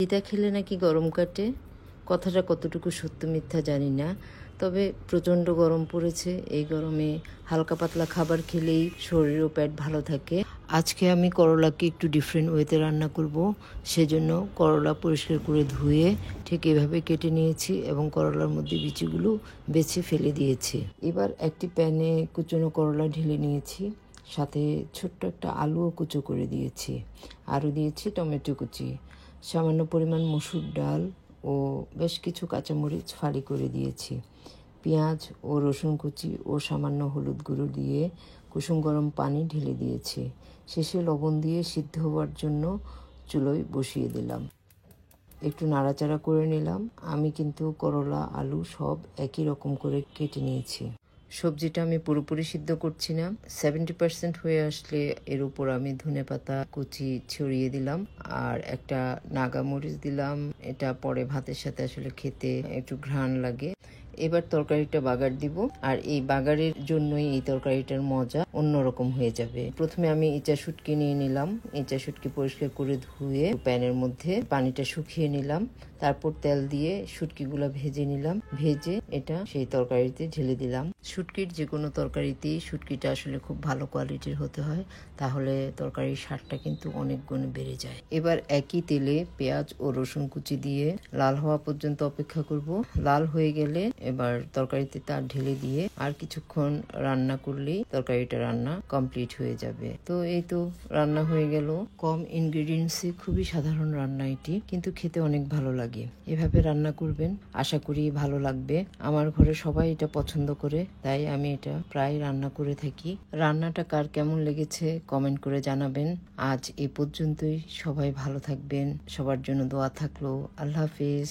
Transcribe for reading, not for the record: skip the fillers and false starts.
তিতা খেলে নাকি গরম কাটে, কথাটা কতটুকু সত্য মিথ্যা জানি না। তবে প্রচণ্ড গরম পড়েছে, এই গরমে হালকা পাতলা খাবার খেলেই শরীর ও পেট ভালো থাকে। আজকে আমি করলাকে একটু ডিফারেন্ট ওয়েতে রান্না করব, সেজন্য করলা পরিষ্কার করে ধুয়ে ঠিক এভাবে কেটে নিয়েছি এবং করলার মধ্যে বিচিগুলো বেছে ফেলে দিয়েছি। এবার একটি প্যানে কুচনো করলা ঢেলে নিয়েছি, সাথে ছোট্ট একটা আলুও কুচো করে দিয়েছি, আরও দিয়েছি টমেটো কুচি, সামান্য পরিমাণ মসুর ডাল ও বেশ কিছু কাঁচামরিচ ফালি করে দিয়েছি। পেঁয়াজ ও রসুন কুচি ও সামান্য হলুদ গুঁড়ো দিয়ে কুসুম গরম পানি ঢেলে দিয়েছি। শেষে লবণ দিয়ে সিদ্ধ হওয়ার জন্য চুলোয় বসিয়ে দিলাম। একটু নাড়াচাড়া করে নিলাম। আমি কিন্তু করলা আলু সব একই রকম করে কেটে নিয়েছি। সবজিটা আমি পুরোপুরি সিদ্ধ করছি না, 70% হয়ে আসলে এর উপর আমি ধনেপাতা কুচি ছড়িয়ে দিলাম আর একটা নাগা মরিচ দিলাম। এটা পরে ভাতের সাথে আসলে খেতে একটু ঘ্রাণ লাগে। এবার তরকারিটা বাগার দিব, আর এই বাগারের জন্যই এই তরকারিটার মজা অন্যরকম হয়ে যাবে। প্রথমে আমি ইচা শুটকি নিয়ে নিলাম, ইচা শুটকি পরিষ্কার করে ধুয়ে প্যানের মধ্যে পানিটা শুকিয়ে নিলাম, তারপর তেল দিয়ে শুটকিগুলো ভেজে নিলাম, ভেজে এটা সেই তরকারিতে ঢেলে দিলাম। শুটকির যে কোনো তরকারিতেই শুটকিটা আসলে খুব ভালো কোয়ালিটির হতে হয়, তাহলে তরকারির স্বাদটা কিন্তু অনেক গুণে বেড়ে যায়। এবার একই তেলে পেঁয়াজ ও রসুন কুচি দিয়ে লাল হওয়া পর্যন্ত অপেক্ষা করব। লাল হয়ে গেলে এবার তরকারিতে তার ঢেলে দিয়ে আর কিছুক্ষণ রান্না করলেই তরকারিটা রান্না কমপ্লিট হয়ে যাবে। তো এই তো রান্না হয়ে গেল। কম ইনগ্রেডিয়েন্টসে খুবই সাধারণ রান্না এটি, কিন্তু খেতে অনেক ভালো লাগে। এভাবে রান্না করবেন, আশা করি ভালো লাগবে। আমার ঘরে সবাই এটা পছন্দ করে, তাই আমি এটা প্রায় রান্না করে থাকি। রান্নাটা কার কেমন লেগেছে কমেন্ট করে জানাবেন। আজ এই পর্যন্তই, সবাই ভালো থাকবেন, সবার জন্য দোয়া থাকলো। আল্লাহ হাফিজ।